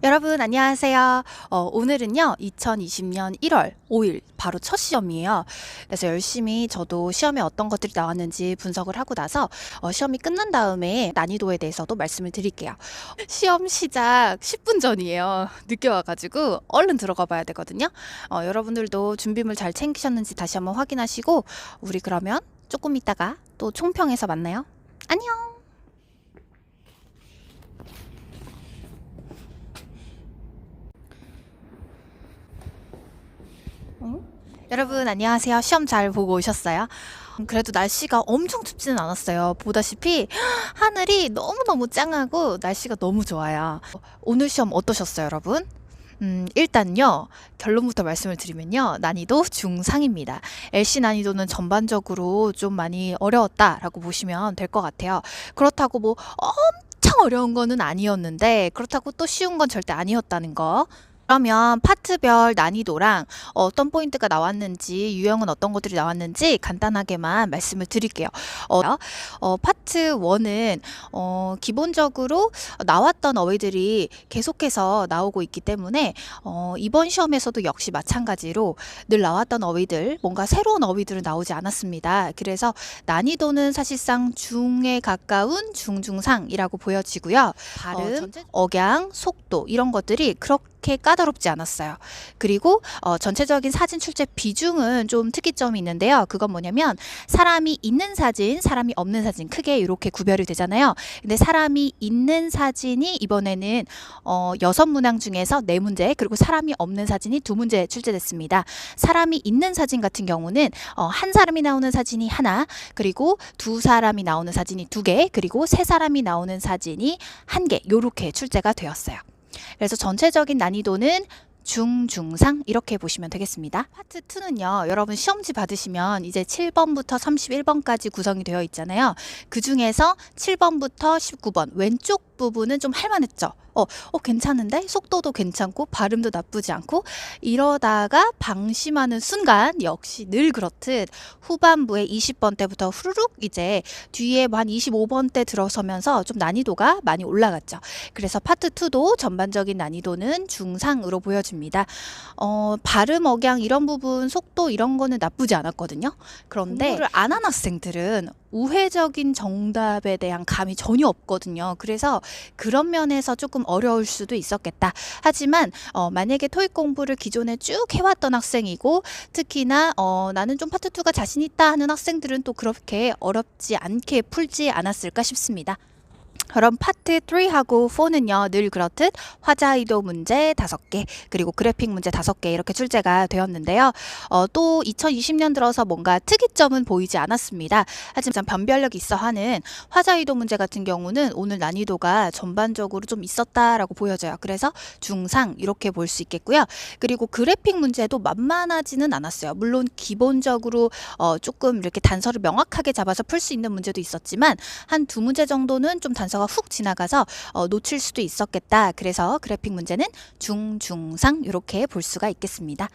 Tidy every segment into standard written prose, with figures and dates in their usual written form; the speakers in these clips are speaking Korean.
여러분 안녕하세요. 오늘은요 2020년 1월 5일 바로 첫 시험이에요. 그래서 열심히 저도 시험에 어떤 것들이 나왔는지 분석을 하고 나서 시험이 끝난 다음에 난이도에 대해서도 말씀을 드릴게요. 시험 시작 10분 전이에요. 늦게 와가지고 얼른 들어가 봐야 되거든요. 여러분들도 준비물 잘 챙기셨는지 다시 한번 확인하시고 우리 그러면 조금 있다가 또 총평에서 만나요. 안녕. 여러분 안녕하세요. 시험 잘 보고 오셨어요? 그래도 날씨가 엄청 춥지는 않았어요. 보다시피 하늘이 너무너무 짱하고 날씨가 너무 좋아요. 오늘 시험 어떠셨어요, 여러분? 일단요, 결론부터 말씀을 드리면요, 난이도 중상입니다. LC 난이도는 전반적으로 좀 많이 어려웠다라고 보시면 될 것 같아요. 그렇다고 뭐 엄청 어려운 거는 아니었는데, 그렇다고 또 쉬운 건 절대 아니었다는 거. 그러면 파트별 난이도랑 어떤 포인트가 나왔는지, 유형은 어떤 것들이 나왔는지 간단하게만 말씀을 드릴게요. 파트 1은 기본적으로 나왔던 어휘들이 계속해서 나오고 있기 때문에 이번 시험에서도 역시 마찬가지로 늘 나왔던 어휘들, 뭔가 새로운 어휘들은 나오지 않았습니다. 그래서 난이도는 사실상 중에 가까운 중중상이라고 보여지고요. 발음, 억양, 속도 이런 것들이 그렇게 까다롭지 않았어요. 그리고 전체적인 사진 출제 비중은 좀 특이점이 있는데요. 그건 뭐냐면 사람이 있는 사진, 사람이 없는 사진 크게 이렇게 구별이 되잖아요. 근데 사람이 있는 사진이 이번에는 6문항 중에서 4문제, 그리고 사람이 없는 사진이 2문제 출제됐습니다. 사람이 있는 사진 같은 경우는 한 사람이 나오는 사진이 하나, 그리고 2사람이 나오는 사진이 2개, 그리고 3사람이 나오는 사진이 1개, 요렇게 출제가 되었어요. 그래서 전체적인 난이도는 중중상 이렇게 보시면 되겠습니다. 파트 2는요, 여러분 시험지 받으시면 이제 7번부터 31번까지 구성이 되어 있잖아요. 그 중에서 7번부터 19번 왼쪽 부분은 좀 할만했죠. 괜찮은데? 속도도 괜찮고 발음도 나쁘지 않고, 이러다가 방심하는 순간 역시 늘 그렇듯 후반부에 20번 때부터 후루룩 이제 뒤에 한 25번 때 들어서면서 좀 난이도가 많이 올라갔죠. 그래서 파트 2도 전반적인 난이도는 중상으로 보여집니다. 발음, 억양 이런 부분, 속도 이런 거는 나쁘지 않았거든요. 그런데 공부를 안 한 학생들은 우회적인 정답에 대한 감이 전혀 없거든요. 그래서 그런 면에서 조금 어려울 수도 있었겠다. 하지만 만약에 토익 공부를 기존에 쭉 해왔던 학생이고, 특히나 나는 좀 파트 2가 자신 있다 하는 학생들은 또 그렇게 어렵지 않게 풀지 않았을까 싶습니다. 그럼 파트 3하고 4는요, 늘 그렇듯 화자의도 문제 5개, 그리고 그래픽 문제 5개 이렇게 출제가 되었는데요. 또 2020년 들어서 뭔가 특이점은 보이지 않았습니다. 하지만 변별력 있어 하는 화자의도 문제 같은 경우는 오늘 난이도가 전반적으로 좀 있었다라고 보여져요. 그래서 중상 이렇게 볼 수 있겠고요. 그리고 그래픽 문제도 만만하지는 않았어요. 물론 기본적으로 조금 이렇게 단서를 명확하게 잡아서 풀 수 있는 문제도 있었지만 한 2문제 정도는 좀 단서가 훅 지나가서 놓칠 수도 있었겠다. 그래서 그래픽 문제는 중중상 이렇게 볼 수가 있겠습니다.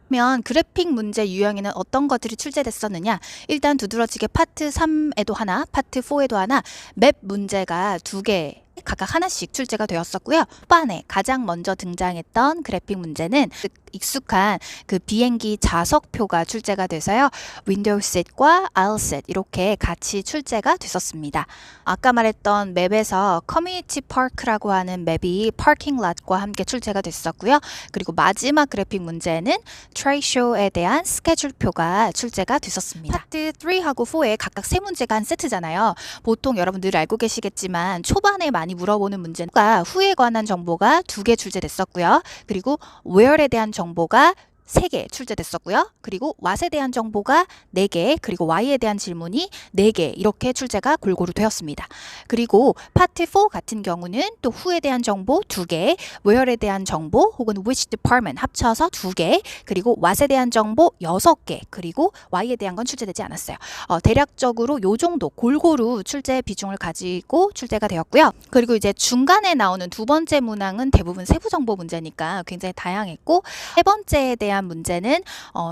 그러면 그래픽 문제 유형에는 어떤 것들이 출제됐었느냐? 일단 두드러지게 파트 3에도 하나, 파트 4에도 하나, 맵 문제가 2개 각각 하나씩 출제가 되었었고요. 후반에 가장 먼저 등장했던 그래픽 문제는 익숙한 그 비행기 좌석표가 출제가 돼서요. 윈도우 셋과 아isle 셋 이렇게 같이 출제가 됐었습니다. 아까 말했던 맵에서 커뮤니티 파크라고 하는 맵이 파킹 랏과 함께 출제가 됐었고요. 그리고 마지막 그래픽 문제는 트레이쇼에 대한 스케줄표가 출제가 됐었습니다. 파트 3하고 4에 각각 3문제가 한 세트잖아요. 보통 여러분 늘 알고 계시겠지만 초반에 많이 물어보는 문제가 후에 관한 정보가 2개 출제됐었고요. 그리고 where에 대한 정보가 3개 출제됐었고요. 그리고 what에 대한 정보가 4개, 그리고 why에 대한 질문이 4개 이렇게 출제가 골고루 되었습니다. 그리고 파트 4 같은 경우는 또 who에 대한 정보 2개, where에 대한 정보 혹은 which department 합쳐서 2개, 그리고 what에 대한 정보 6개, 그리고 why에 대한 건 출제되지 않았어요. 대략적으로 요 정도 골고루 출제 비중을 가지고 출제가 되었고요. 그리고 이제 중간에 나오는 2번째 문항은 대부분 세부 정보 문제니까 굉장히 다양했고, 3번째에 대한 관련한 문제는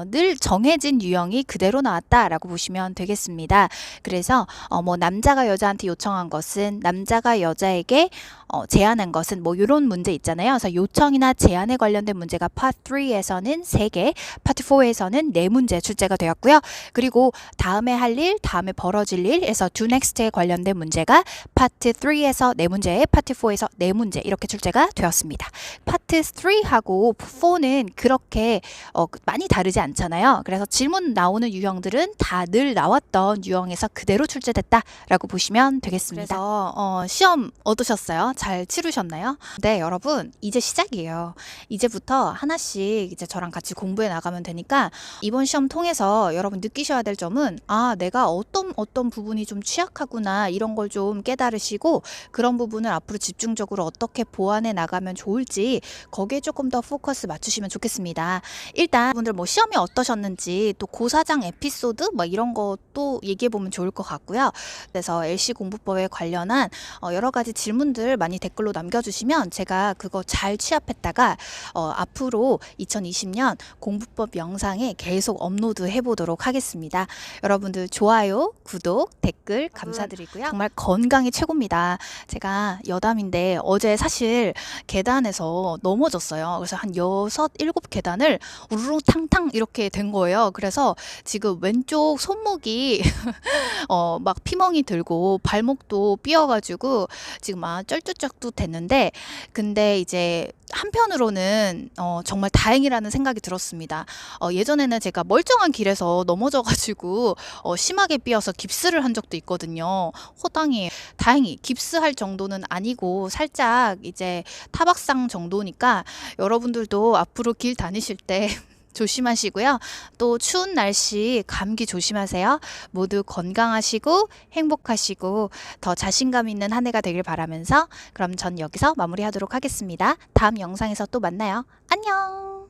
늘 정해진 유형이 그대로 나왔다라고 보시면 되겠습니다. 그래서 뭐 남자가 여자한테 요청한 것은, 남자가 여자에게 제안한 것은, 뭐 이런 문제 있잖아요. 그래서 요청이나 제안에 관련된 문제가 파트 3에서는 3개, 파트 4에서는 4문제 출제가 되었고요. 그리고 다음에 할 일, 다음에 벌어질 일에서 do next에 관련된 문제가 파트 3에서 4문제, 파트 4에서 4문제 이렇게 출제가 되었습니다. 파트 3하고 4는 그렇게 많이 다르지 않잖아요. 그래서 질문 나오는 유형들은 다 늘 나왔던 유형에서 그대로 출제됐다라고 보시면 되겠습니다. 그래서 시험 어떠셨어요? 잘 치르셨나요? 네, 여러분 이제 시작이에요. 이제부터 하나씩 이제 저랑 같이 공부해 나가면 되니까 이번 시험 통해서 여러분 느끼셔야 될 점은 내가 어떤 부분이 좀 취약하구나 이런 걸 좀 깨달으시고 그런 부분을 앞으로 집중적으로 어떻게 보완해 나가면 좋을지 거기에 조금 더 포커스 맞추시면 좋겠습니다. 일단 분들 뭐 시험이 어떠셨는지 또 고사장 에피소드 뭐 이런 것도 얘기해 보면 좋을 것 같고요. 그래서 LC 공부법에 관련한 여러 가지 질문들 많이 댓글로 남겨주시면 제가 그거 잘 취합했다가 앞으로 2020년 공부법 영상에 계속 업로드 해보도록 하겠습니다. 여러분들 좋아요, 구독, 댓글 감사드리고요. 정말 건강이 최고입니다. 제가 여담인데 어제 사실 계단에서 넘어졌어요. 그래서 한 6, 7계단을 우르르 탕탕 이렇게 된 거예요. 그래서 지금 왼쪽 손목이 막 피멍이 들고 발목도 삐어가지고 지금 쩔뚝쩔뚝 됐는데 근데 이제 한편으로는 정말 다행이라는 생각이 들었습니다. 예전에는 제가 멀쩡한 길에서 넘어져가지고 심하게 삐어서 깁스를 한 적도 있거든요. 호당이 다행히 깁스할 정도는 아니고 살짝 이제 타박상 정도니까 여러분들도 앞으로 길 다니실 때 조심하시고요. 또 추운 날씨 감기 조심하세요. 모두 건강하시고 행복하시고 더 자신감 있는 한 해가 되길 바라면서 그럼 전 여기서 마무리하도록 하겠습니다. 다음 영상에서 또 만나요. 안녕.